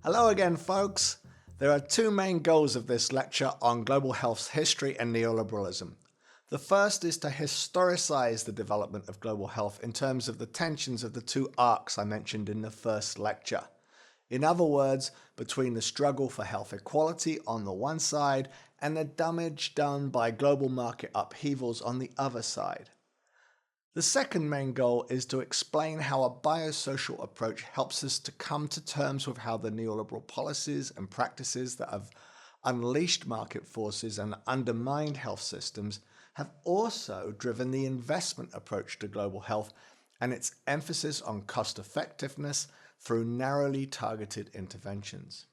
Hello again, folks. There are two main goals of this lecture on global health's history and neoliberalism. The first is to historicize the development of global health in terms of the tensions of the two arcs I mentioned in the first lecture. In other words, between the struggle for health equality on the one side and the damage done by global market upheavals on the other side. The second main goal is to explain how a biosocial approach helps us to come to terms with how the neoliberal policies and practices that have unleashed market forces and undermined health systems have also driven the investment approach to global health and its emphasis on cost effectiveness through narrowly targeted interventions.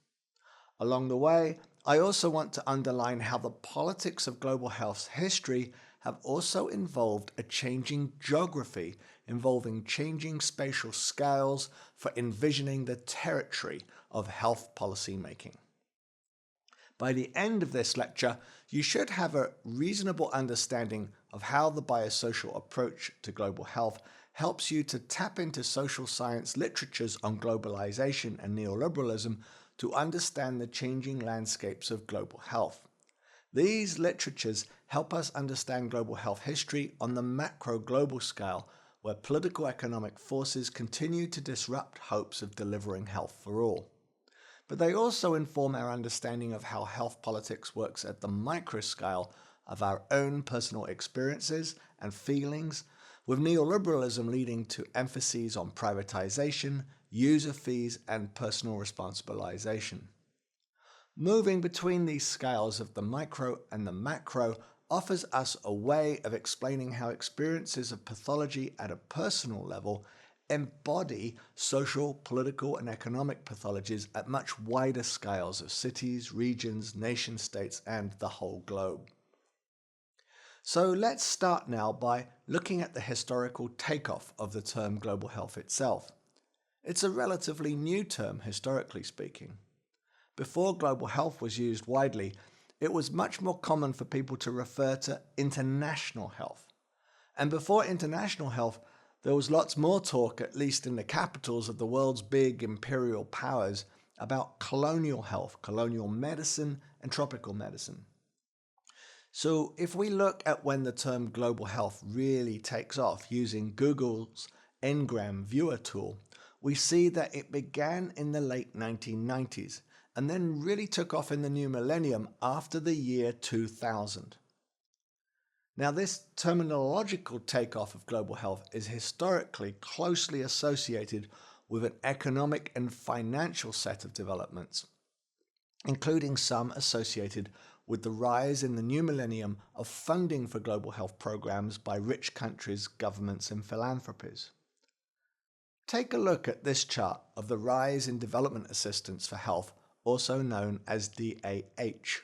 Along the way, I also want to underline how the politics of global health's history have also involved a changing geography involving changing spatial scales for envisioning the territory of health policy making. By the end of this lecture, you should have a reasonable understanding of how the biosocial approach to global health helps you to tap into social science literatures on globalization and neoliberalism to understand the changing landscapes of global health. These literatures help us understand global health history on the macro global scale, where political economic forces continue to disrupt hopes of delivering health for all. But they also inform our understanding of how health politics works at the micro scale of our own personal experiences and feelings, with neoliberalism leading to emphases on privatization, user fees, and personal responsibilization. Moving between these scales of the micro and the macro offers us a way of explaining how experiences of pathology at a personal level embody social, political, and economic pathologies at much wider scales of cities, regions, nation states, and the whole globe. So let's start now by looking at the historical takeoff of the term global health itself. It's a relatively new term, historically speaking. Before global health was used widely, it was much more common for people to refer to international health. And before international health, there was lots more talk, at least in the capitals of the world's big imperial powers, about colonial health, colonial medicine, and tropical medicine. So if we look at when the term global health really takes off using Google's Ngram viewer tool, we see that it began in the late 1990s and then really took off in the new millennium after the year 2000. Now, this terminological takeoff of global health is historically closely associated with an economic and financial set of developments, including some associated with the rise in the new millennium of funding for global health programs by rich countries, governments, and philanthropies. Take a look at this chart of the rise in development assistance for health, also known as DAH,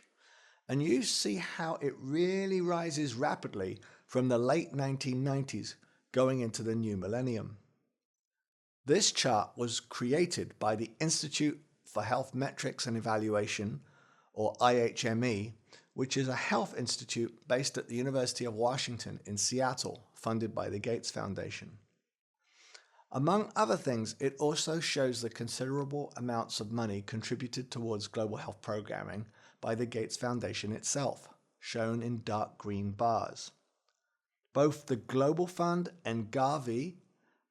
and you see how it really rises rapidly from the late 1990s going into the new millennium. This chart was created by the Institute for Health Metrics and Evaluation, or IHME, which is a health institute based at the University of Washington in Seattle, funded by the Gates Foundation. Among other things, it also shows the considerable amounts of money contributed towards global health programming by the Gates Foundation itself, shown in dark green bars. Both the Global Fund and Gavi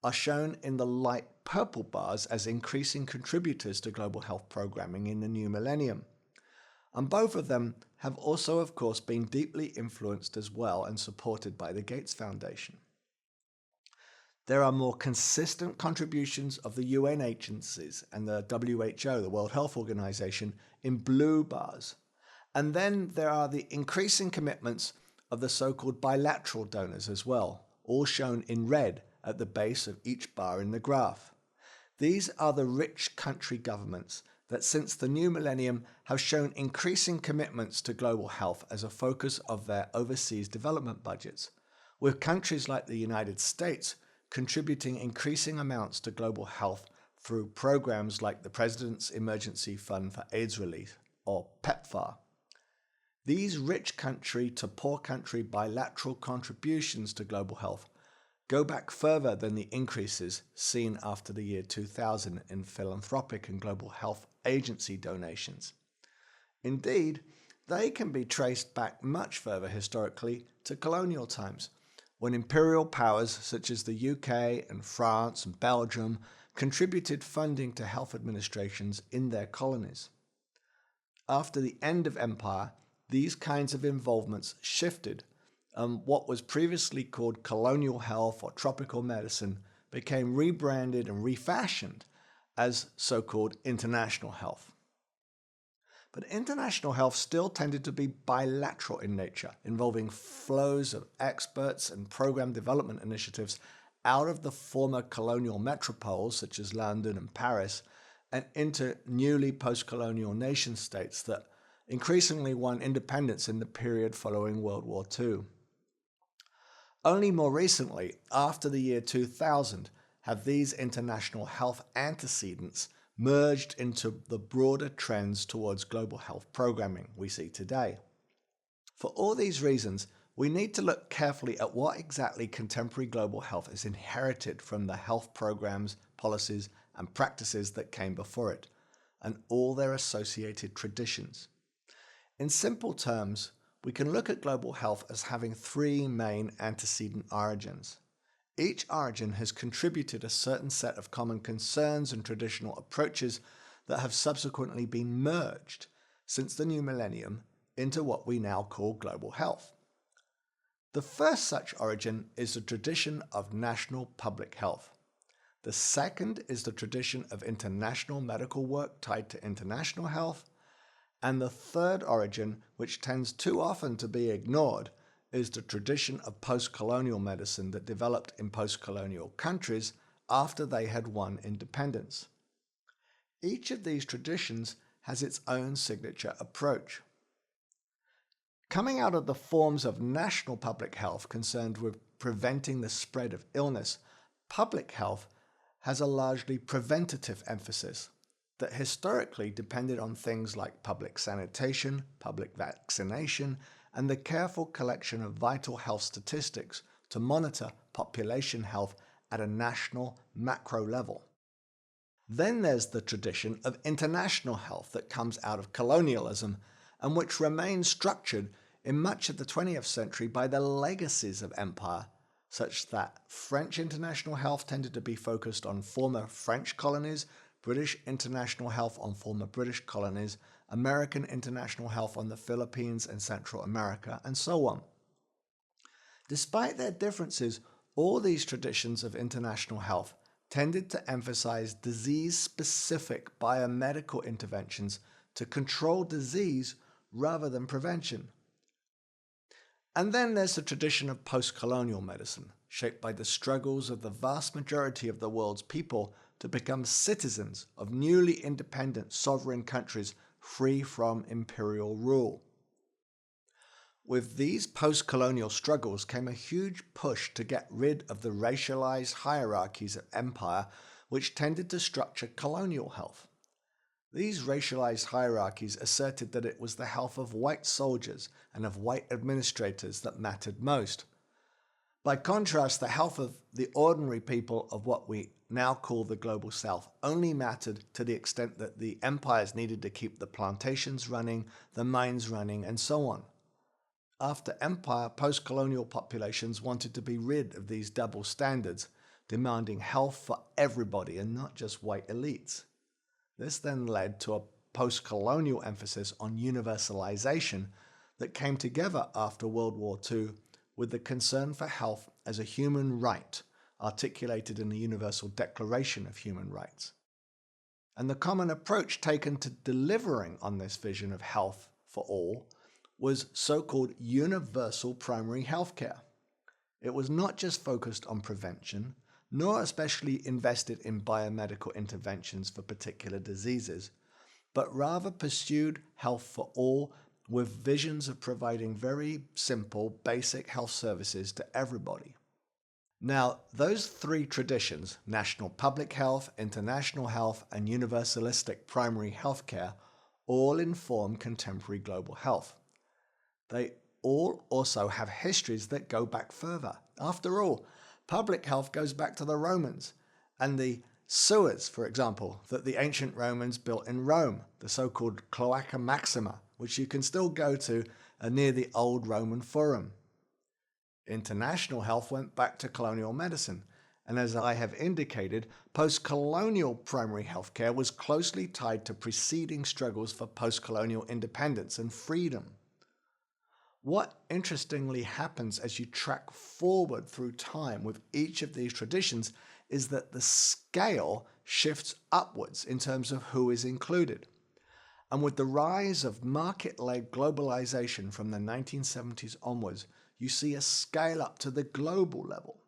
are shown in the light purple bars as increasing contributors to global health programming in the new millennium. And both of them have also, of course, been deeply influenced as well and supported by the Gates Foundation. There are more consistent contributions of the UN agencies and the WHO, the World Health Organization, in blue bars. And then there are the increasing commitments of the so-called bilateral donors as well, all shown in red at the base of each bar in the graph. These are the rich country governments that since the new millennium have shown increasing commitments to global health as a focus of their overseas development budgets, with countries like the United States contributing increasing amounts to global health through programs like the President's Emergency Fund for AIDS Relief, or PEPFAR. These rich country to poor country bilateral contributions to global health go back further than the increases seen after the year 2000 in philanthropic and global health agency donations. Indeed, they can be traced back much further historically to colonial times, when imperial powers such as the UK and France and Belgium contributed funding to health administrations in their colonies. After the end of empire, these kinds of involvements shifted, and what was previously called colonial health or tropical medicine became rebranded and refashioned as so-called international health. But international health still tended to be bilateral in nature, involving flows of experts and program development initiatives out of the former colonial metropoles such as London and Paris and into newly post-colonial nation states that increasingly won independence in the period following World War II. Only more recently, after the year 2000, have these international health antecedents merged into the broader trends towards global health programming we see today. For all these reasons, we need to look carefully at what exactly contemporary global health is inherited from the health programs, policies, and practices that came before it, and all their associated traditions. In simple terms, we can look at global health as having three main antecedent origins. Each origin has contributed a certain set of common concerns and traditional approaches that have subsequently been merged since the new millennium into what we now call global health. The first such origin is the tradition of national public health. The second is the tradition of international medical work tied to international health. And the third origin, which tends too often to be ignored, is the tradition of post-colonial medicine that developed in post-colonial countries after they had won independence. Each of these traditions has its own signature approach. Coming out of the forms of national public health concerned with preventing the spread of illness, public health has a largely preventative emphasis that historically depended on things like public sanitation, public vaccination, and the careful collection of vital health statistics to monitor population health at a national macro level. Then there's the tradition of international health that comes out of colonialism and which remains structured in much of the 20th century by the legacies of empire, such that French international health tended to be focused on former French colonies, British international health on former British colonies, American international health on the Philippines and Central America, and so on. Despite their differences, all these traditions of international health tended to emphasize disease-specific biomedical interventions to control disease rather than prevention. And then there's the tradition of post-colonial medicine, shaped by the struggles of the vast majority of the world's people to become citizens of newly independent sovereign countries free from imperial rule. With these post-colonial struggles came a huge push to get rid of the racialized hierarchies of empire which tended to structure colonial health. These racialized hierarchies asserted that it was the health of white soldiers and of white administrators that mattered most. By contrast, the health of the ordinary people of what we now call the Global South only mattered to the extent that the empires needed to keep the plantations running, the mines running, and so on. After empire, post-colonial populations wanted to be rid of these double standards, demanding health for everybody and not just white elites. This then led to a post-colonial emphasis on universalization that came together after World War II with the concern for health as a human right, articulated in the Universal Declaration of Human Rights. And the common approach taken to delivering on this vision of health for all was so-called universal primary health care. It was not just focused on prevention, nor especially invested in biomedical interventions for particular diseases, but rather pursued health for all with visions of providing very simple, basic health services to everybody. Now, those three traditions, national public health, international health, and universalistic primary health care, all inform contemporary global health. They all also have histories that go back further. After all, public health goes back to the Romans, and the Sewers, for example, that the ancient Romans built in Rome, the so-called Cloaca Maxima, which you can still go to near the old Roman Forum. International health went back to colonial medicine, and as I have indicated, post-colonial primary healthcare was closely tied to preceding struggles for post-colonial independence and freedom. What interestingly happens as you track forward through time with each of these traditions is that the scale shifts upwards in terms of who is included. And with the rise of market-led globalization from the 1970s onwards, you see a scale up to the global level.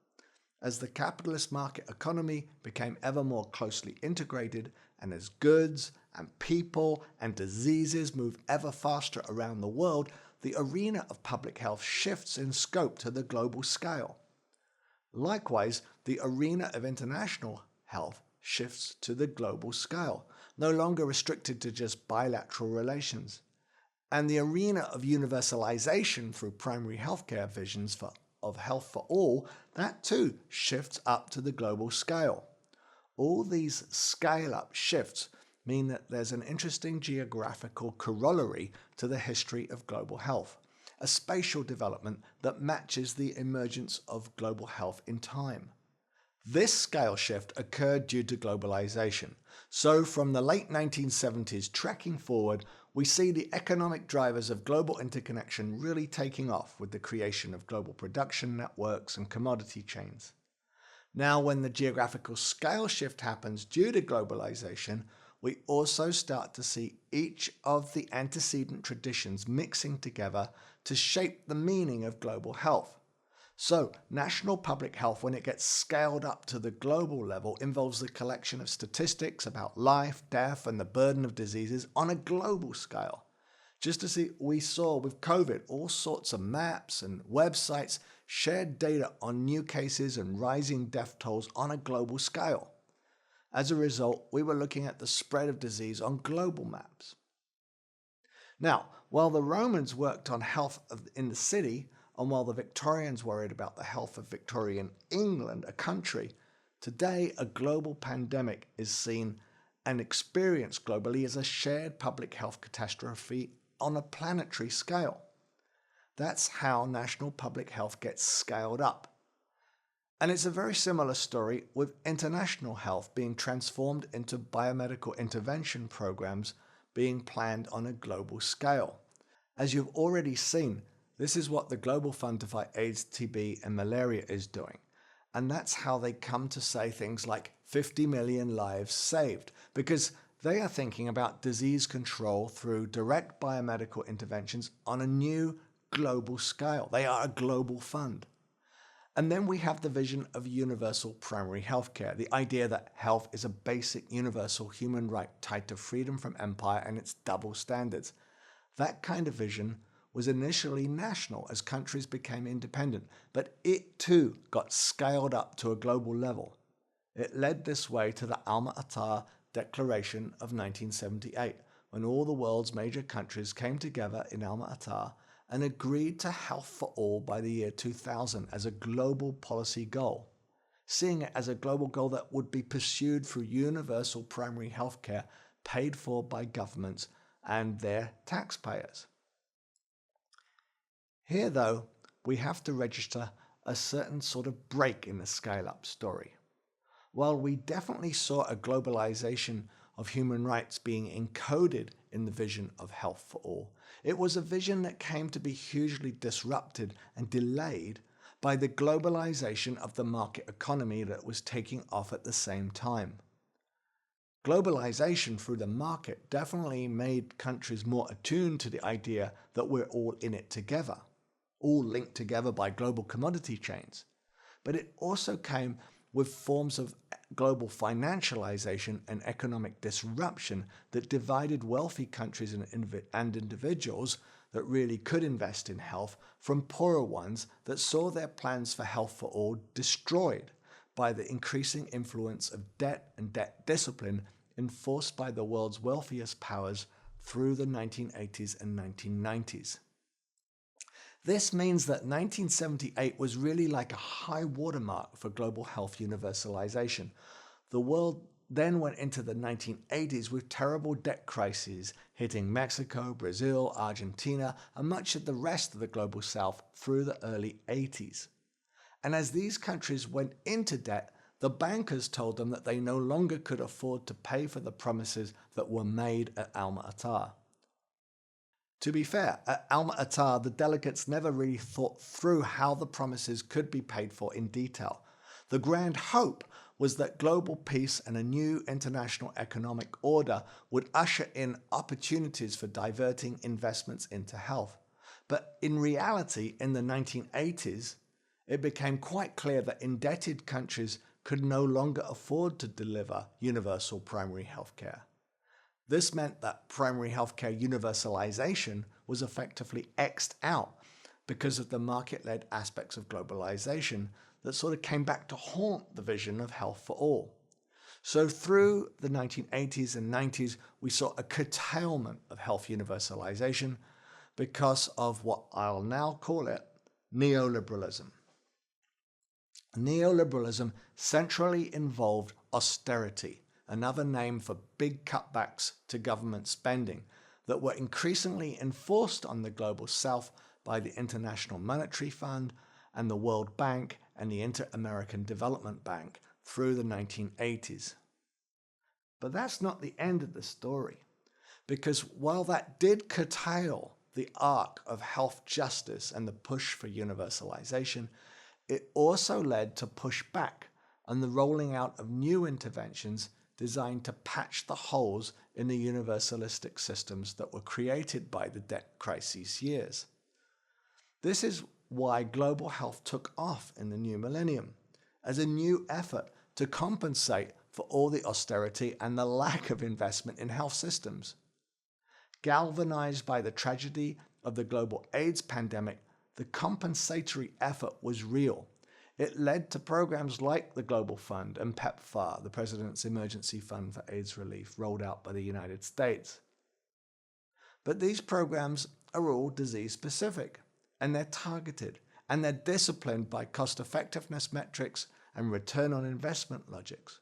As the capitalist market economy became ever more closely integrated, and as goods and people and diseases move ever faster around the world, the arena of public health shifts in scope to the global scale. Likewise, the arena of international health shifts to the global scale, no longer restricted to just bilateral relations. And the arena of universalization through primary healthcare visions of health for all, that too shifts up to the global scale. All these scale-up shifts mean that there's an interesting geographical corollary to the history of global health, a spatial development that matches the emergence of global health in time. This scale shift occurred due to globalization. So from the late 1970s tracking forward, we see the economic drivers of global interconnection really taking off with the creation of global production networks and commodity chains. Now, when the geographical scale shift happens due to globalization, we also start to see each of the antecedent traditions mixing together to shape the meaning of global health. So, national public health, when it gets scaled up to the global level, involves the collection of statistics about life, death, and the burden of diseases on a global scale. Just as we saw with COVID, all sorts of maps and websites shared data on new cases and rising death tolls on a global scale. As a result, we were looking at the spread of disease on global maps. Now, while the Romans worked on health in the city, and while the Victorians worried about the health of Victorian England, a country, today a global pandemic is seen and experienced globally as a shared public health catastrophe on a planetary scale. That's how national public health gets scaled up. And it's a very similar story with international health being transformed into biomedical intervention programs being planned on a global scale. As you've already seen, this is what the Global Fund to Fight AIDS, TB, and Malaria is doing. And that's how they come to say things like 50 million lives saved, because they are thinking about disease control through direct biomedical interventions on a new global scale. They are a global fund. And then we have the vision of universal primary healthcare, the idea that health is a basic universal human right tied to freedom from empire and its double standards. That kind of vision was initially national as countries became independent, but it too got scaled up to a global level. It led this way to the Alma-Ata Declaration of 1978, when all the world's major countries came together in Alma-Ata and agreed to health for all by the year 2000 as a global policy goal, seeing it as a global goal that would be pursued through universal primary healthcare paid for by governments and their taxpayers. Here, though, we have to register a certain sort of break in the scale-up story. While we definitely saw a globalization of human rights being encoded in the vision of health for all, it was a vision that came to be hugely disrupted and delayed by the globalization of the market economy that was taking off at the same time. Globalization through the market definitely made countries more attuned to the idea that we're all in it together, all linked together by global commodity chains. But it also came with forms of global financialization and economic disruption that divided wealthy countries and individuals that really could invest in health from poorer ones that saw their plans for health for all destroyed by the increasing influence of debt and debt discipline enforced by the world's wealthiest powers through the 1980s and 1990s. This means that 1978 was really like a high watermark for global health universalization. The world then went into the 1980s with terrible debt crises hitting Mexico, Brazil, Argentina, and much of the rest of the global south through the early 80s. And as these countries went into debt, the bankers told them that they no longer could afford to pay for the promises that were made at Alma-Ata. To be fair, at Alma-Ata, the delegates never really thought through how the promises could be paid for in detail. The grand hope was that global peace and a new international economic order would usher in opportunities for diverting investments into health. But in reality, in the 1980s, it became quite clear that indebted countries could no longer afford to deliver universal primary health care. This meant that primary healthcare universalization was effectively X'd out because of the market-led aspects of globalization that sort of came back to haunt the vision of health for all. So through the 1980s and 90s, we saw a curtailment of health universalization because of what I'll now call it neoliberalism. Neoliberalism centrally involved austerity, another name for big cutbacks to government spending that were increasingly enforced on the global south by the International Monetary Fund and the World Bank and the Inter-American Development Bank through the 1980s. But that's not the end of the story, because while that did curtail the arc of health justice and the push for universalization, it also led to pushback on the rolling out of new interventions designed to patch the holes in the universalistic systems that were created by the debt crisis years. This is why global health took off in the new millennium, as a new effort to compensate for all the austerity and the lack of investment in health systems. Galvanized by the tragedy of the global AIDS pandemic, the compensatory effort was real. It led to programs like the Global Fund and PEPFAR, the President's Emergency Fund for AIDS Relief, rolled out by the United States. But these programs are all disease-specific, and they're targeted, and they're disciplined by cost-effectiveness metrics and return on investment logics.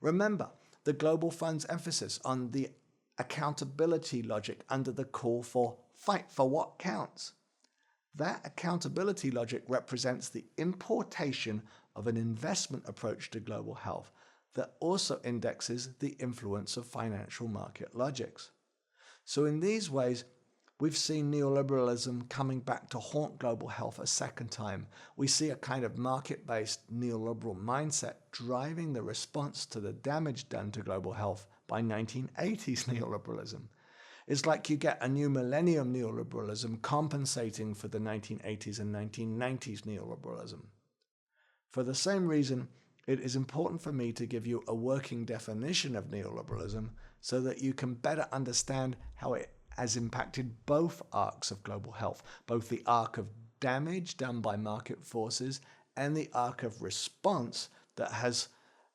Remember the Global Fund's emphasis on the accountability logic under the call for fight for what counts. That accountability logic represents the importation of an investment approach to global health that also indexes the influence of financial market logics. So in these ways, we've seen neoliberalism coming back to haunt global health a second time. We see a kind of market-based neoliberal mindset driving the response to the damage done to global health by 1980s neoliberalism. It's like you get a new millennium neoliberalism compensating for the 1980s and 1990s neoliberalism. For the same reason, it is important for me to give you a working definition of neoliberalism so that you can better understand how it has impacted both arcs of global health, both the arc of damage done by market forces and the arc of response that has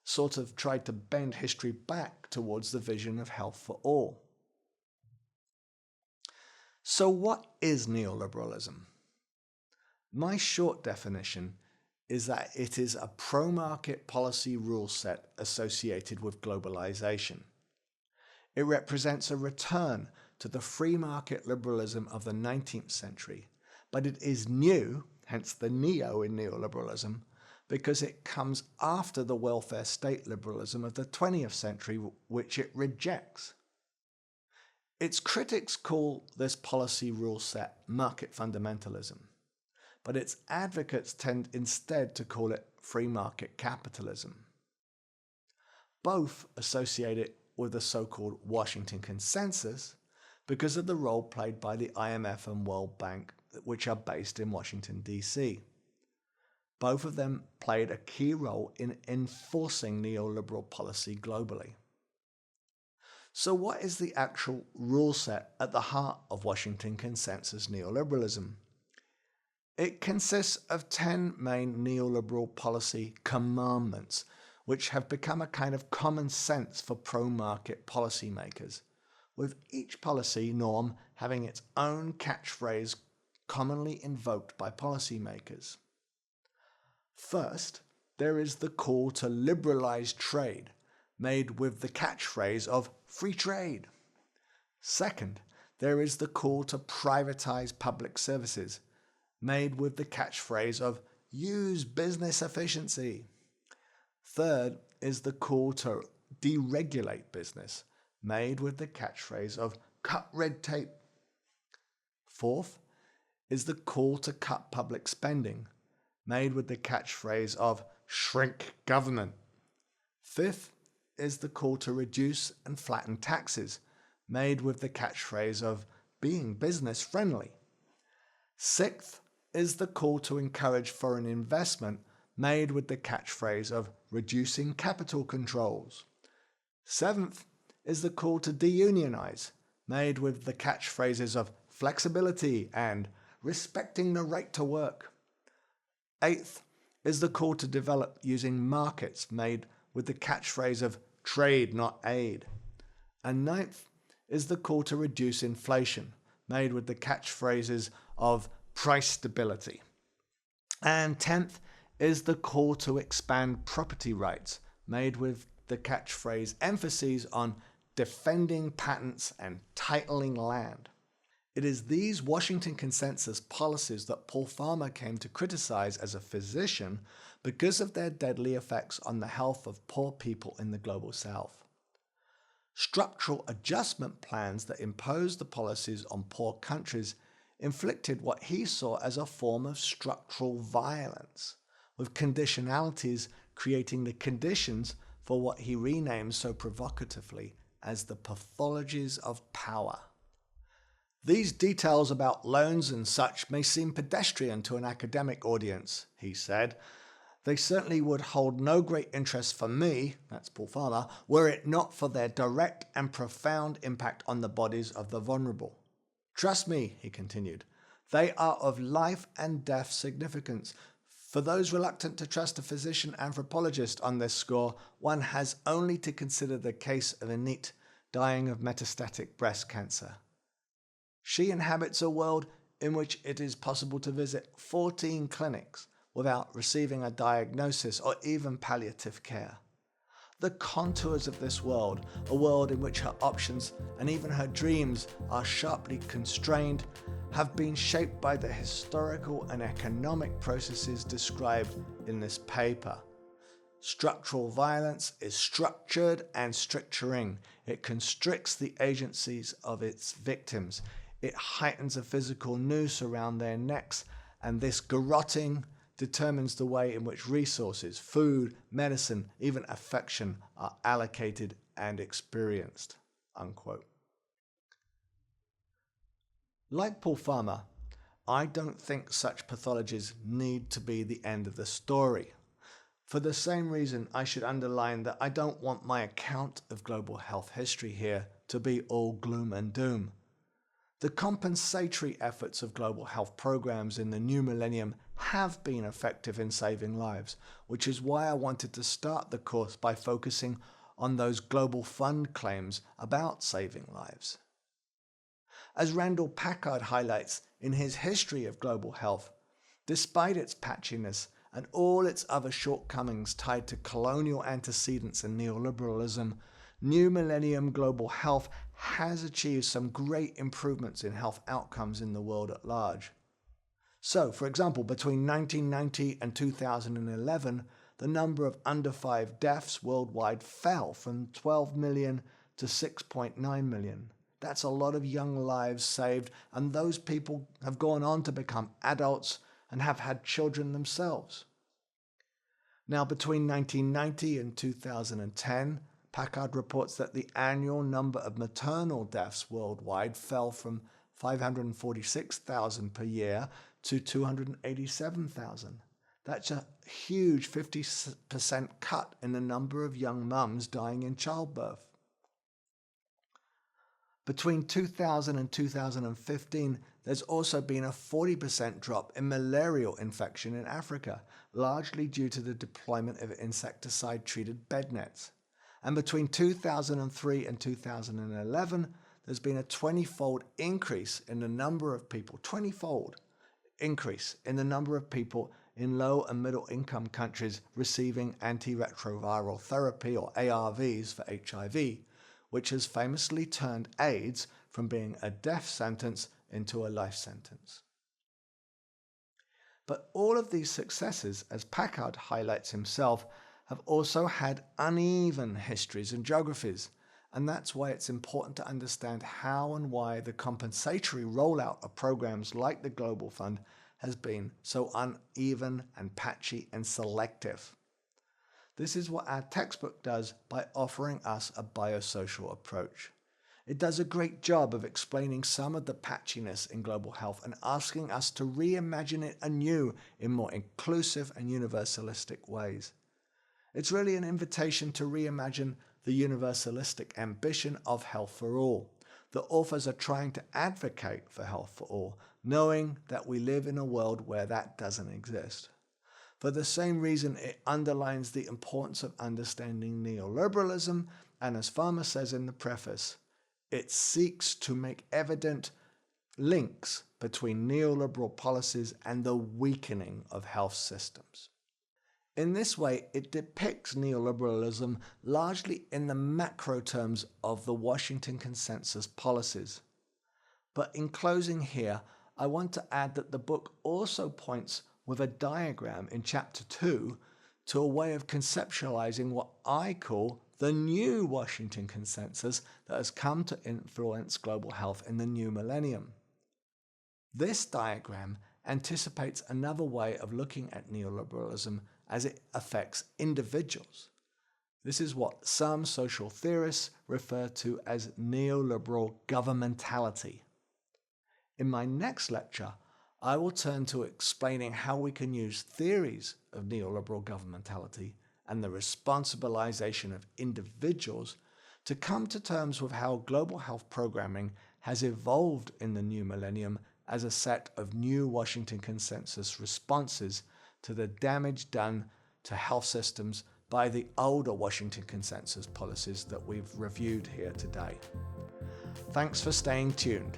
sort of tried to bend history back towards the vision of health for all. So what is neoliberalism? My short definition is that it is a pro-market policy rule set associated with globalization. It represents a return to the free market liberalism of the 19th century, but it is new, hence the neo in neoliberalism, because it comes after the welfare state liberalism of the 20th century, which it rejects. Its critics call this policy rule set market fundamentalism, but its advocates tend instead to call it free market capitalism. Both associate it with the so-called Washington Consensus because of the role played by the IMF and World Bank, which are based in Washington, D.C. Both of them played a key role in enforcing neoliberal policy globally. So what is the actual rule set at the heart of Washington Consensus neoliberalism? It consists of 10 main neoliberal policy commandments, which have become a kind of common sense for pro-market policymakers, with each policy norm having its own catchphrase commonly invoked by policymakers. First, there is the call to liberalize trade, made with the catchphrase of free trade. Second, there is the call to privatize public services, made with the catchphrase of use business efficiency. Third is the call to deregulate business, made with the catchphrase of cut red tape. Fourth is the call to cut public spending, made with the catchphrase of shrink government. Fifth is the call to reduce and flatten taxes, made with the catchphrase of being business friendly. Sixth is the call to encourage foreign investment, made with the catchphrase of reducing capital controls. Seventh is the call to deunionize, made with the catchphrases of flexibility and respecting the right to work. Eighth is the call to develop using markets, made with the catchphrase of trade, not aid. And ninth is the call to reduce inflation, made with the catchphrases of price stability. And 10th is the call to expand property rights, made with the catchphrase emphases on defending patents and titling land. It is these Washington Consensus policies that Paul Farmer came to criticize as a physician because of their deadly effects on the health of poor people in the global south. Structural adjustment plans that imposed the policies on poor countries inflicted what he saw as a form of structural violence, with conditionalities creating the conditions for what he renamed so provocatively as the pathologies of power. These details about loans and such may seem pedestrian to an academic audience, he said. They certainly would hold no great interest for me, that's Paul Farmer, were it not for their direct and profound impact on the bodies of the vulnerable. Trust me, he continued, they are of life and death significance. For those reluctant to trust a physician anthropologist on this score, one has only to consider the case of Anit dying of metastatic breast cancer. She inhabits a world in which it is possible to visit 14 clinics without receiving a diagnosis or even palliative care. The contours of this world, a world in which her options and even her dreams are sharply constrained, have been shaped by the historical and economic processes described in this paper. Structural violence is structured and stricturing. It constricts the agencies of its victims. It heightens a physical noose around their necks, and this garroting determines the way in which resources, food, medicine, even affection are allocated and experienced." Unquote. Like Paul Farmer, I don't think such pathologies need to be the end of the story. For the same reason, I should underline that I don't want my account of global health history here to be all gloom and doom. The compensatory efforts of global health programs in the new millennium have been effective in saving lives, which is why I wanted to start the course by focusing on those global fund claims about saving lives. As Randall Packard highlights in his History of Global Health, despite its patchiness and all its other shortcomings tied to colonial antecedents and neoliberalism, New Millennium Global Health has achieved some great improvements in health outcomes in the world at large. So, for example, between 1990 and 2011, the number of under 5 deaths worldwide fell from 12 million to 6.9 million. That's a lot of young lives saved, and those people have gone on to become adults and have had children themselves. Now, between 1990 and 2010, Packard reports that the annual number of maternal deaths worldwide fell from 546,000 per year to 287,000. That's a huge 50% cut in the number of young mums dying in childbirth. Between 2000 and 2015, there's also been a 40% drop in malarial infection in Africa, largely due to the deployment of insecticide-treated bed nets. And between 2003 and 2011, there's been a 20-fold increase in the number of people, 20-fold increase in the number of people in low and middle income countries receiving antiretroviral therapy or ARVs for HIV, which has famously turned AIDS from being a death sentence into a life sentence. But all of these successes, as Packard highlights himself, have also had uneven histories and geographies, and that's why it's important to understand how and why the compensatory rollout of programs like the Global Fund has been so uneven and patchy and selective. This is what our textbook does by offering us a biosocial approach. It does a great job of explaining some of the patchiness in global health and asking us to reimagine it anew in more inclusive and universalistic ways. It's really an invitation to reimagine the universalistic ambition of health for all. The authors are trying to advocate for health for all, knowing that we live in a world where that doesn't exist. For the same reason, it underlines the importance of understanding neoliberalism, and as Farmer says in the preface, it seeks to make evident links between neoliberal policies and the weakening of health systems. In this way, it depicts neoliberalism largely in the macro terms of the Washington Consensus policies. But in closing here, I want to add that the book also points with a diagram in Chapter 2 to a way of conceptualizing what I call the new Washington Consensus that has come to influence global health in the new millennium. This diagram anticipates another way of looking at neoliberalism as it affects individuals. This is what some social theorists refer to as neoliberal governmentality. In my next lecture, I will turn to explaining how we can use theories of neoliberal governmentality and the responsibilization of individuals to come to terms with how global health programming has evolved in the new millennium as a set of new Washington Consensus responses to the damage done to health systems by the older Washington Consensus policies that we've reviewed here today. Thanks for staying tuned.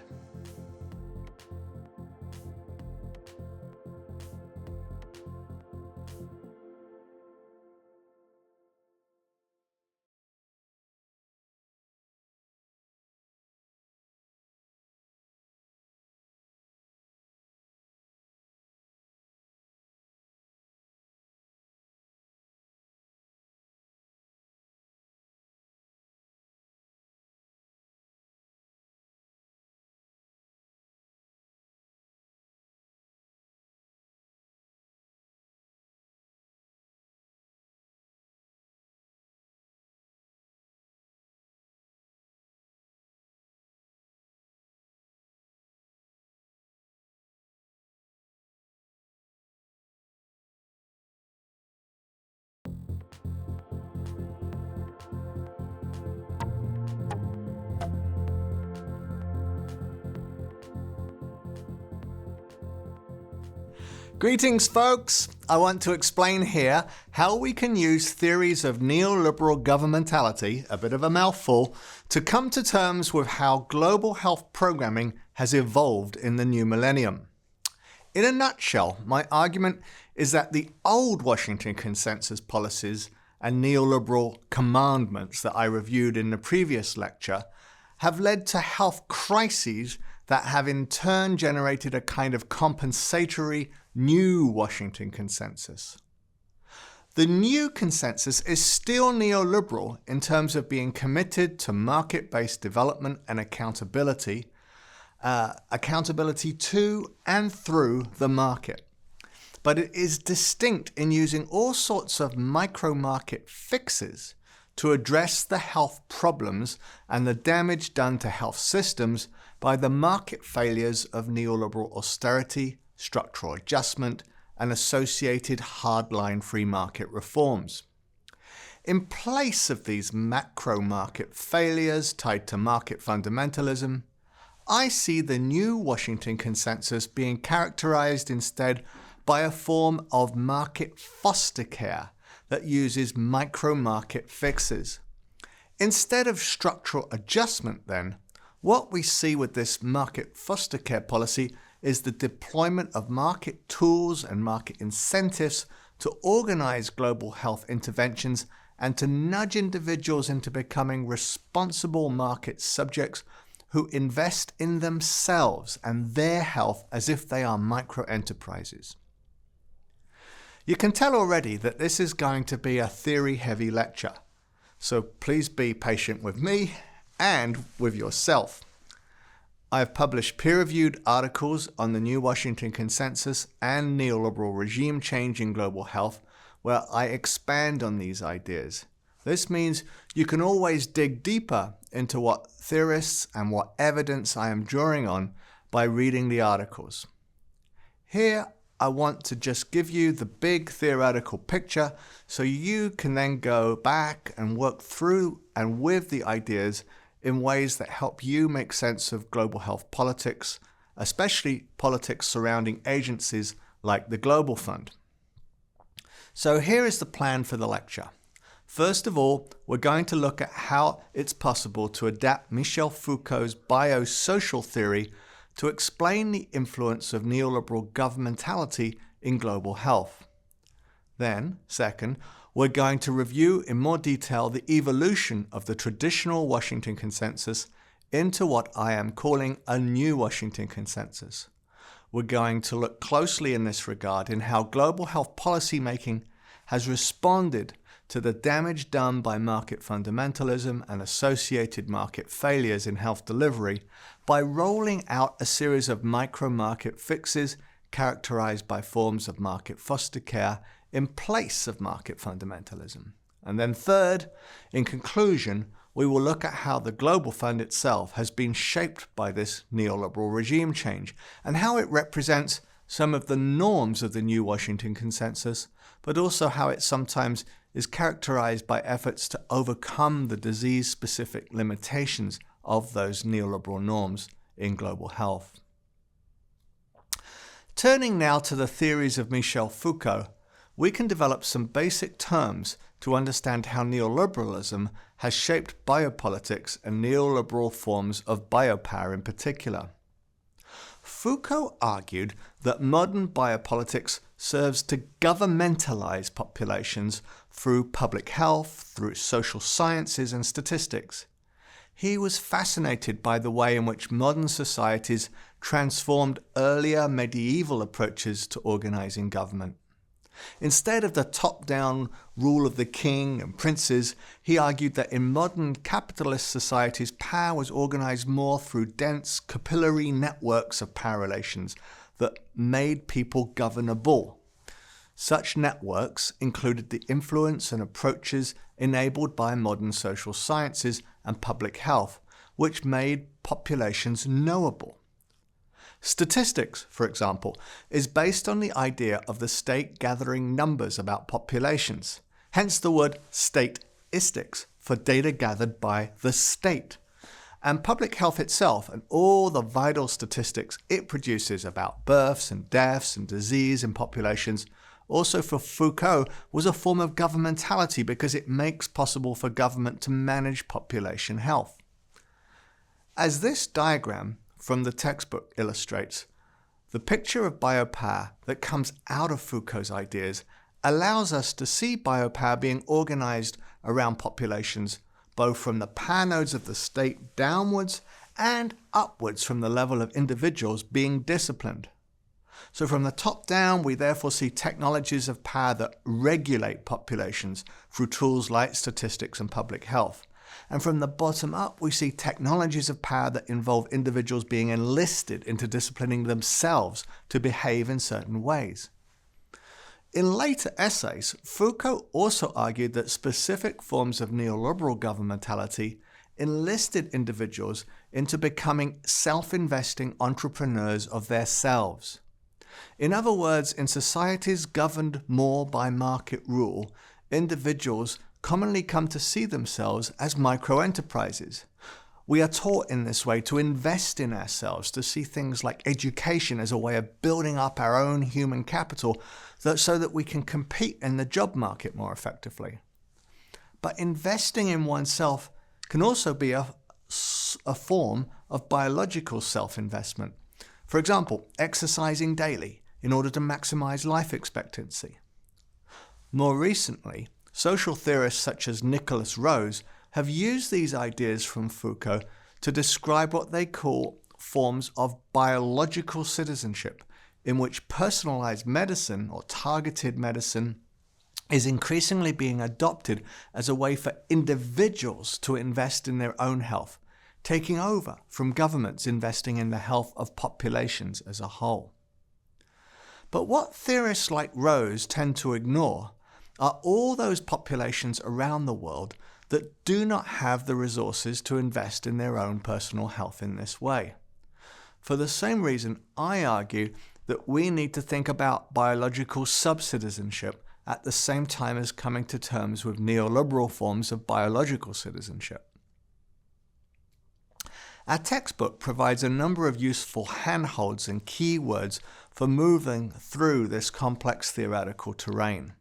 Greetings, folks! I want to explain here how we can use theories of neoliberal governmentality, a bit of a mouthful, to come to terms with how global health programming has evolved in the new millennium. In a nutshell, my argument is that the old Washington Consensus policies and neoliberal commandments that I reviewed in the previous lecture have led to health crises that have in turn generated a kind of compensatory new Washington Consensus. The new consensus is still neoliberal in terms of being committed to market-based development and accountability to and through the market. But it is distinct in using all sorts of micro-market fixes to address the health problems and the damage done to health systems by the market failures of neoliberal austerity, structural adjustment, and associated hardline free market reforms. In place of these macro market failures tied to market fundamentalism, I see the new Washington Consensus being characterized instead by a form of market foster care that uses micro market fixes. Instead of structural adjustment, then, What we see with this market foster care policy is the deployment of market tools and market incentives to organize global health interventions and to nudge individuals into becoming responsible market subjects who invest in themselves and their health as if they are micro-enterprises. You can tell already that this is going to be a theory-heavy lecture, so please be patient with me and with yourself. I have published peer-reviewed articles on the New Washington Consensus and neoliberal regime change in global health, where I expand on these ideas. This means you can always dig deeper into what theorists and what evidence I am drawing on by reading the articles. Here, I want to just give you the big theoretical picture so you can then go back and work through and with the ideas in ways that help you make sense of global health politics, especially politics surrounding agencies like the Global Fund. So here is the plan for the lecture. First of all, we're going to look at how it's possible to adapt Michel Foucault's biosocial theory to explain the influence of neoliberal governmentality in global health. Then, second, we're going to review in more detail the evolution of the traditional Washington Consensus into what I am calling a new Washington Consensus. We're going to look closely in this regard in how global health policy making has responded to the damage done by market fundamentalism and associated market failures in health delivery by rolling out a series of micro-market fixes characterized by forms of market foster care in place of market fundamentalism. And then third, in conclusion, we will look at how the Global Fund itself has been shaped by this neoliberal regime change and how it represents some of the norms of the New Washington Consensus, but also how it sometimes is characterized by efforts to overcome the disease-specific limitations of those neoliberal norms in global health. Turning now to the theories of Michel Foucault, we can develop some basic terms to understand how neoliberalism has shaped biopolitics and neoliberal forms of biopower in particular. Foucault argued that modern biopolitics serves to governmentalize populations through public health, through social sciences and statistics. He was fascinated by the way in which modern societies transformed earlier medieval approaches to organizing government. Instead of the top-down rule of the king and princes, he argued that in modern capitalist societies, power was organized more through dense capillary networks of power relations that made people governable. Such networks included the influence and approaches enabled by modern social sciences and public health, which made populations knowable. Statistics, for example, is based on the idea of the state gathering numbers about populations, hence the word statistics for data gathered by the state. And public health itself and all the vital statistics it produces about births and deaths and disease in populations also for Foucault was a form of governmentality because it makes possible for government to manage population health. As this diagram from the textbook illustrates, the picture of biopower that comes out of Foucault's ideas allows us to see biopower being organized around populations both from the power nodes of the state downwards and upwards from the level of individuals being disciplined. So from the top down, we therefore see technologies of power that regulate populations through tools like statistics and public health. And from the bottom up, we see technologies of power that involve individuals being enlisted into disciplining themselves to behave in certain ways. In later essays, Foucault also argued that specific forms of neoliberal governmentality enlisted individuals into becoming self-investing entrepreneurs of their selves. In other words, in societies governed more by market rule, individuals commonly come to see themselves as micro-enterprises. We are taught in this way to invest in ourselves, to see things like education as a way of building up our own human capital so that we can compete in the job market more effectively. But investing in oneself can also be a form of biological self-investment. For example, exercising daily in order to maximize life expectancy. More recently, social theorists such as Nicholas Rose have used these ideas from Foucault to describe what they call forms of biological citizenship, in which personalized medicine or targeted medicine is increasingly being adopted as a way for individuals to invest in their own health, taking over from governments investing in the health of populations as a whole. But what theorists like Rose tend to ignore are all those populations around the world that do not have the resources to invest in their own personal health in this way. For the same reason, I argue that we need to think about biological sub-citizenship at the same time as coming to terms with neoliberal forms of biological citizenship. Our textbook provides a number of useful handholds and keywords for moving through this complex theoretical terrain.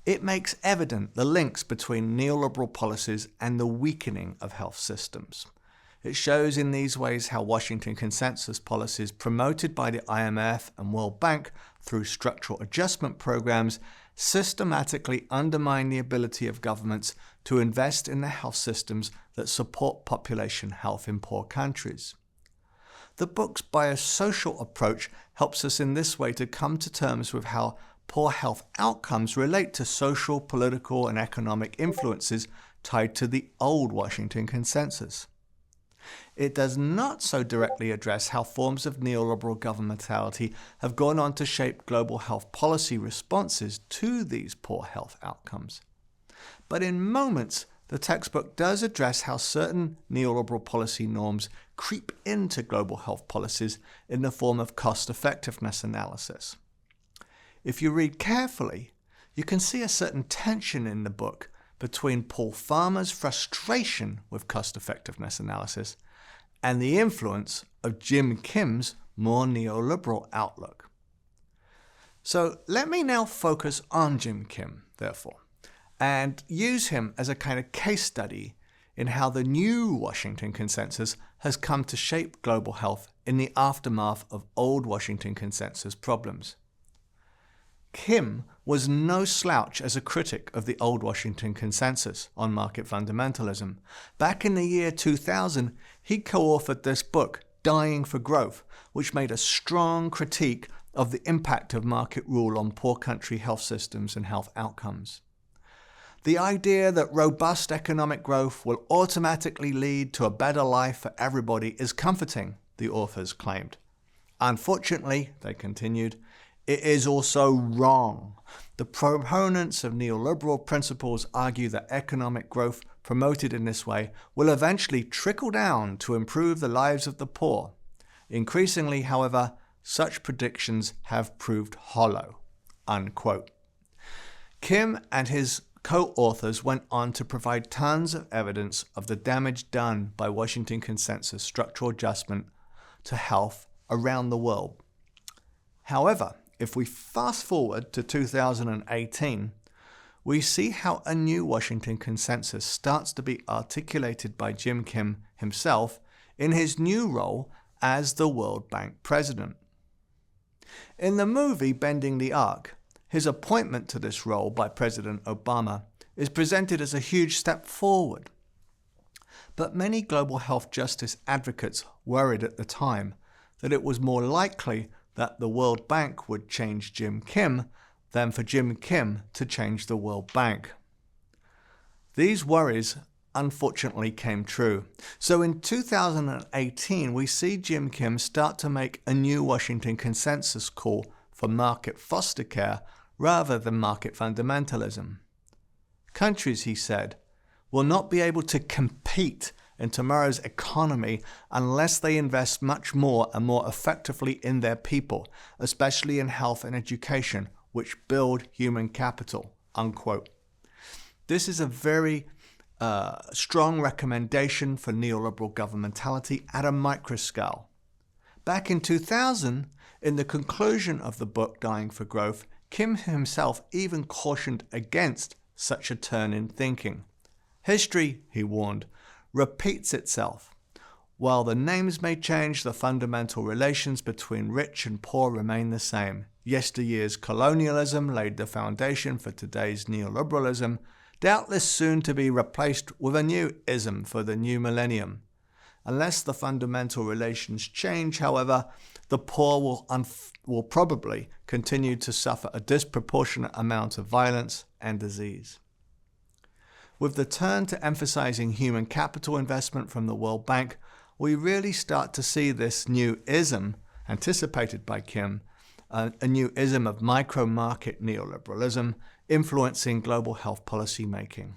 It makes evident the links between neoliberal policies and the weakening of health systems. It shows in these ways how Washington Consensus policies promoted by the IMF and World Bank through structural adjustment programs systematically undermine the ability of governments to invest in the health systems that support population health in poor countries. The book's biosocial approach helps us in this way to come to terms with how poor health outcomes relate to social, political, and economic influences tied to the old Washington Consensus. It does not so directly address how forms of neoliberal governmentality have gone on to shape global health policy responses to these poor health outcomes. But in moments, the textbook does address how certain neoliberal policy norms creep into global health policies in the form of cost-effectiveness analysis. If you read carefully, you can see a certain tension in the book between Paul Farmer's frustration with cost-effectiveness analysis and the influence of Jim Kim's more neoliberal outlook. So let me now focus on Jim Kim, therefore, and use him as a kind of case study in how the new Washington Consensus has come to shape global health in the aftermath of old Washington Consensus problems. Kim was no slouch as a critic of the old Washington Consensus on market fundamentalism. Back in the year 2000, he co-authored this book, Dying for Growth, which made a strong critique of the impact of market rule on poor country health systems and health outcomes. The idea that robust economic growth will automatically lead to a better life for everybody is comforting, the authors claimed. Unfortunately, they continued, it is also wrong. The proponents of neoliberal principles argue that economic growth promoted in this way will eventually trickle down to improve the lives of the poor. Increasingly, however, such predictions have proved hollow." Unquote. Kim and his co-authors went on to provide tons of evidence of the damage done by Washington Consensus structural adjustment to health around the world. However, if we fast forward to 2018, we see how a new Washington Consensus starts to be articulated by Jim Kim himself in his new role as the World Bank president. In the movie Bending the Arc, his appointment to this role by President Obama is presented as a huge step forward. But many global health justice advocates worried at the time that it was more likely that the World Bank would change Jim Kim than for Jim Kim to change the World Bank. These worries unfortunately came true. So in 2018, we see Jim Kim start to make a new Washington Consensus call for market foster care rather than market fundamentalism. Countries, he said, will not be able to compete in tomorrow's economy unless they invest much more and more effectively in their people, especially in health and education, which build human capital, unquote. This is a very strong recommendation for neoliberal governmentality at a microscale. Back in 2000, in the conclusion of the book Dying for Growth, Kim himself even cautioned against such a turn in thinking. History, he warned, repeats itself. While the names may change, the fundamental relations between rich and poor remain the same. Yesteryear's colonialism laid the foundation for today's neoliberalism, doubtless soon to be replaced with a new ism for the new millennium. Unless the fundamental relations change, however, the poor will probably continue to suffer a disproportionate amount of violence and disease. With the turn to emphasizing human capital investment from the World Bank, we really start to see this new ism, anticipated by Kim, a new ism of micro-market neoliberalism influencing global health policy making.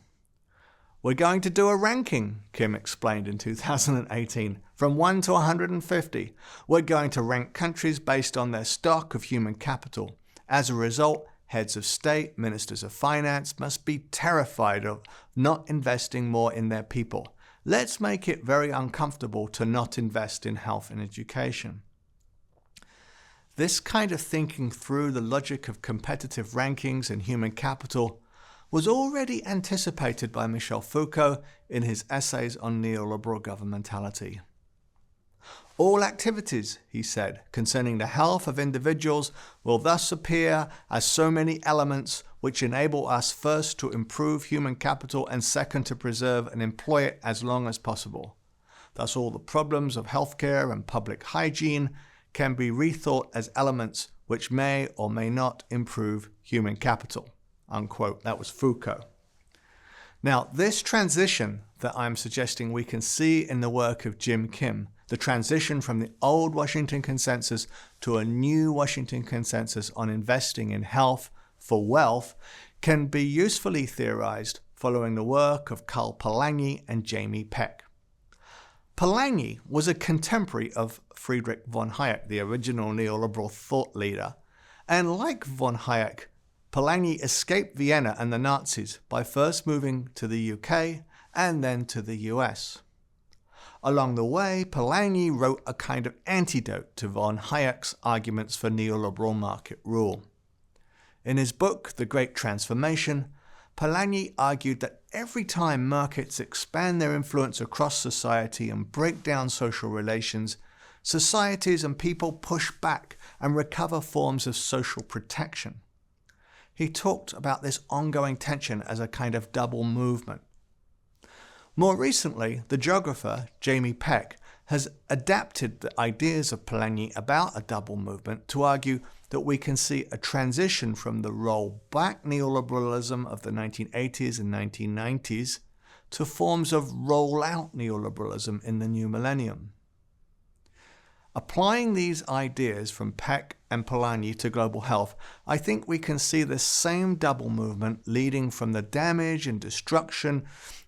We're going to do a ranking, Kim explained in 2018, from 1 to 150. We're going to rank countries based on their stock of human capital. As a result, heads of state, ministers of finance must be terrified of not investing more in their people. Let's make it very uncomfortable to not invest in health and education. This kind of thinking through the logic of competitive rankings and human capital was already anticipated by Michel Foucault in his essays on neoliberal governmentality. All activities, he said, concerning the health of individuals will thus appear as so many elements which enable us first to improve human capital and second to preserve and employ it as long as possible. Thus all the problems of healthcare and public hygiene can be rethought as elements which may or may not improve human capital. Unquote. That was Foucault. Now, this transition that I'm suggesting we can see in the work of Jim Kim, the transition from the old Washington Consensus to a new Washington Consensus on investing in health for wealth, can be usefully theorized following the work of Karl Polanyi and Jamie Peck. Polanyi was a contemporary of Friedrich von Hayek, the original neoliberal thought leader, and like von Hayek, Polanyi escaped Vienna and the Nazis by first moving to the UK and then to the US. Along the way, Polanyi wrote a kind of antidote to von Hayek's arguments for neoliberal market rule. In his book, The Great Transformation, Polanyi argued that every time markets expand their influence across society and break down social relations, societies and people push back and recover forms of social protection. He talked about this ongoing tension as a kind of double movement. More recently, the geographer Jamie Peck has adapted the ideas of Polanyi about a double movement to argue that we can see a transition from the roll-back neoliberalism of the 1980s and 1990s to forms of roll-out neoliberalism in the new millennium. Applying these ideas from Peck and Polanyi to global health, I think we can see the same double movement leading from the damage and destruction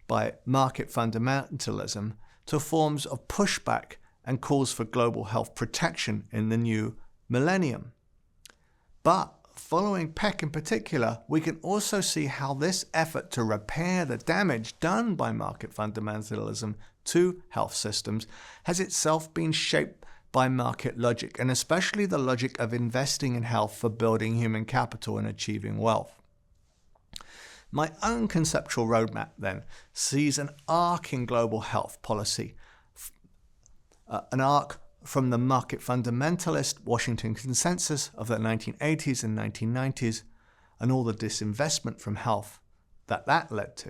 by market fundamentalism to forms of pushback and calls for global health protection in the new millennium. But following Peck in particular, we can also see how this effort to repair the damage done by market fundamentalism to health systems has itself been shaped by market logic, and especially the logic of investing in health for building human capital and achieving wealth. My own conceptual roadmap, then, sees an arc in global health policy, an arc from the market fundamentalist Washington Consensus of the 1980s and 1990s, and all the disinvestment from health that led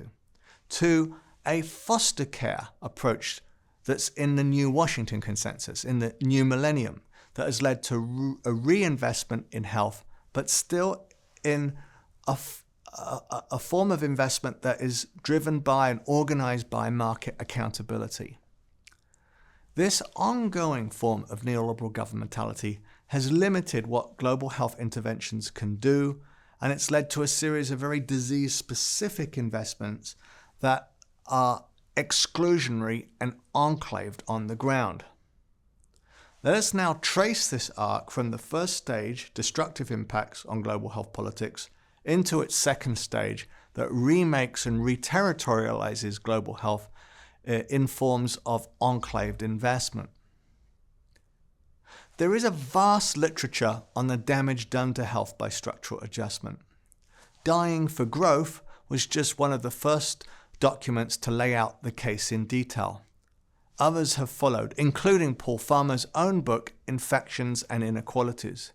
to a foster care approach that's in the new Washington Consensus, in the new millennium, that has led to a reinvestment in health, but still in a form of investment that is driven by and organized by market accountability. This ongoing form of neoliberal governmentality has limited what global health interventions can do, and it's led to a series of very disease-specific investments that are exclusionary and enclaved on the ground. Let us now trace this arc from the first stage, destructive impacts on global health politics, into its second stage that remakes and reterritorializes global health in forms of enclaved investment. There is a vast literature on the damage done to health by structural adjustment. Dying for Growth was just one of the first documents to lay out the case in detail. Others have followed, including Paul Farmer's own book, Infections and Inequalities,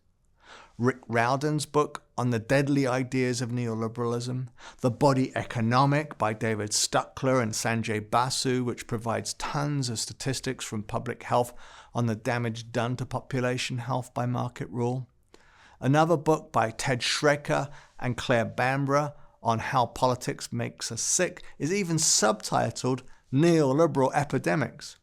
Rick Rowden's book on the deadly ideas of neoliberalism, The Body Economic by David Stuckler and Sanjay Basu, which provides tons of statistics from public health on the damage done to population health by market rule. Another book by Ted Schrecker and Claire Bambra on how politics makes us sick is even subtitled Neoliberal Epidemics.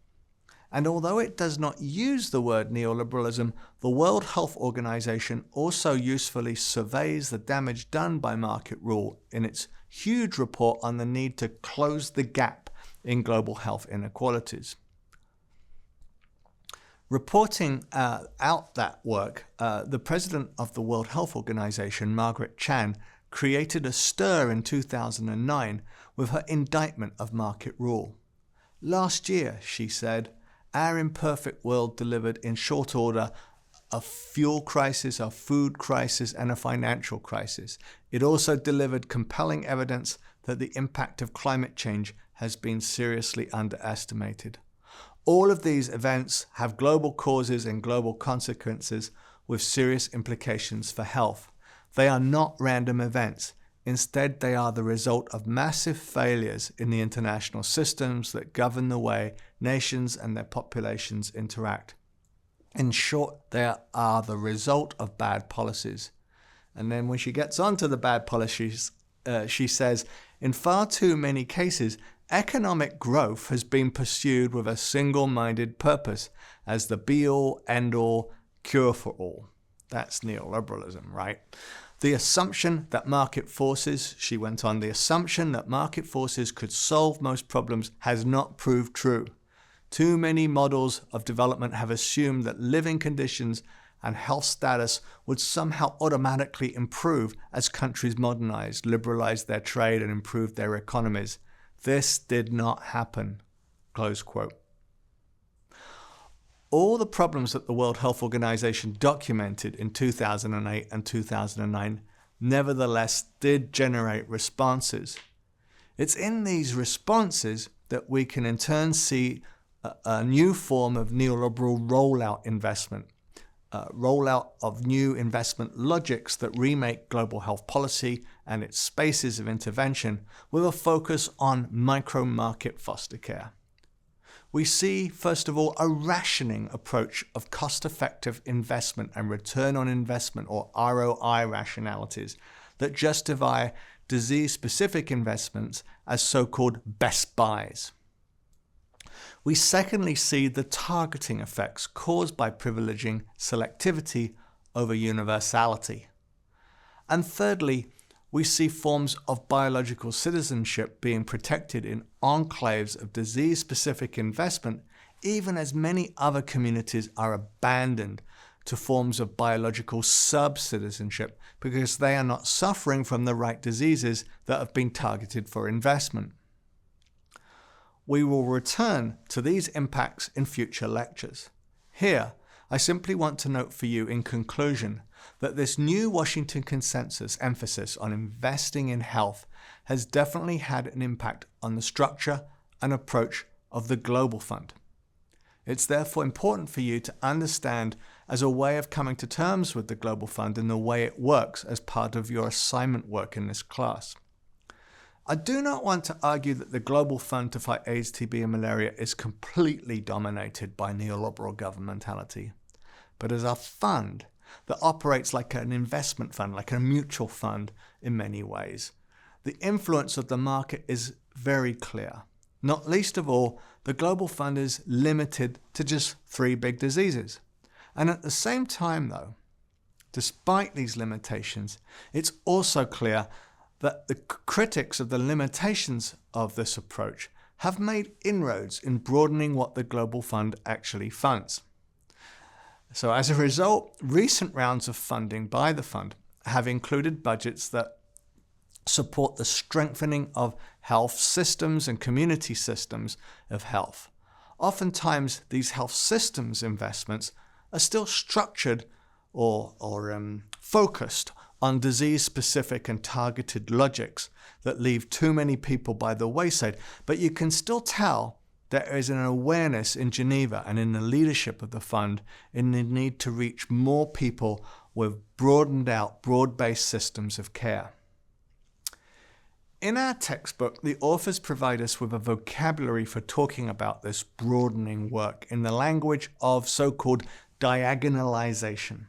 And although it does not use the word neoliberalism, the World Health Organization also usefully surveys the damage done by market rule in its huge report on the need to close the gap in global health inequalities. Reporting out that work, the president of the World Health Organization, Margaret Chan, created a stir in 2009 with her indictment of market rule. Last year, she said, our imperfect world delivered in short order a fuel crisis, a food crisis, and a financial crisis. It also delivered compelling evidence that the impact of climate change has been seriously underestimated. All of these events have global causes and global consequences with serious implications for health. They are not random events. Instead, they are the result of massive failures in the international systems that govern the way nations and their populations interact. In short, they are the result of bad policies. And then when she gets onto the bad policies, she says, in far too many cases, economic growth has been pursued with a single-minded purpose as the be-all, end-all, cure for all. That's neoliberalism, right? The assumption that market forces, she went on, the assumption that market forces could solve most problems has not proved true. Too many models of development have assumed that living conditions and health status would somehow automatically improve as countries modernized, liberalized their trade, and improved their economies. This did not happen. Close quote. All the problems that the World Health Organization documented in 2008 and 2009 nevertheless did generate responses. It's in these responses that we can in turn see a new form of neoliberal rollout investment, rollout of new investment logics that remake global health policy and its spaces of intervention with a focus on micro-market foster care. We see, first of all, a rationing approach of cost-effective investment and return on investment, or ROI rationalities, that justify disease-specific investments as so-called best buys. We secondly see the targeting effects caused by privileging selectivity over universality. And thirdly, we see forms of biological citizenship being protected in enclaves of disease-specific investment, even as many other communities are abandoned to forms of biological sub-citizenship because they are not suffering from the right diseases that have been targeted for investment. We will return to these impacts in future lectures. Here, I simply want to note for you in conclusion that this new Washington Consensus emphasis on investing in health has definitely had an impact on the structure and approach of the Global Fund. It's therefore important for you to understand as a way of coming to terms with the Global Fund and the way it works as part of your assignment work in this class. I do not want to argue that the Global Fund to fight AIDS, TB, and malaria is completely dominated by neoliberal governmentality. But as a fund that operates like an investment fund, like a mutual fund in many ways, the influence of the market is very clear. Not least of all, the Global Fund is limited to just 3 big diseases. And at the same time, though, despite these limitations, it's also clear that the critics of the limitations of this approach have made inroads in broadening what the Global Fund actually funds. So as a result, recent rounds of funding by the fund have included budgets that support the strengthening of health systems and community systems of health. Oftentimes, these health systems investments are still structured or focused on disease-specific and targeted logics that leave too many people by the wayside. But you can still tell there is an awareness in Geneva and in the leadership of the fund in the need to reach more people with broadened out, broad-based systems of care. In our textbook, the authors provide us with a vocabulary for talking about this broadening work in the language of so-called diagonalization.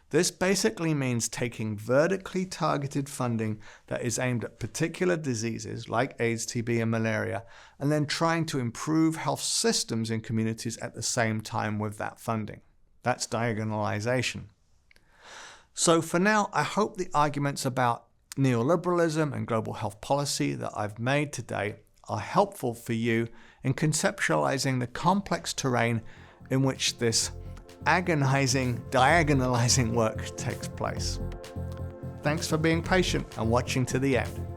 This basically means taking vertically targeted funding that is aimed at particular diseases like AIDS, TB, and malaria, and then trying to improve health systems in communities at the same time with that funding. That's diagonalization. So for now, I hope the arguments about neoliberalism and global health policy that I've made today are helpful for you in conceptualizing the complex terrain in which this agonizing, diagonalizing work takes place. Thanks for being patient and watching to the end.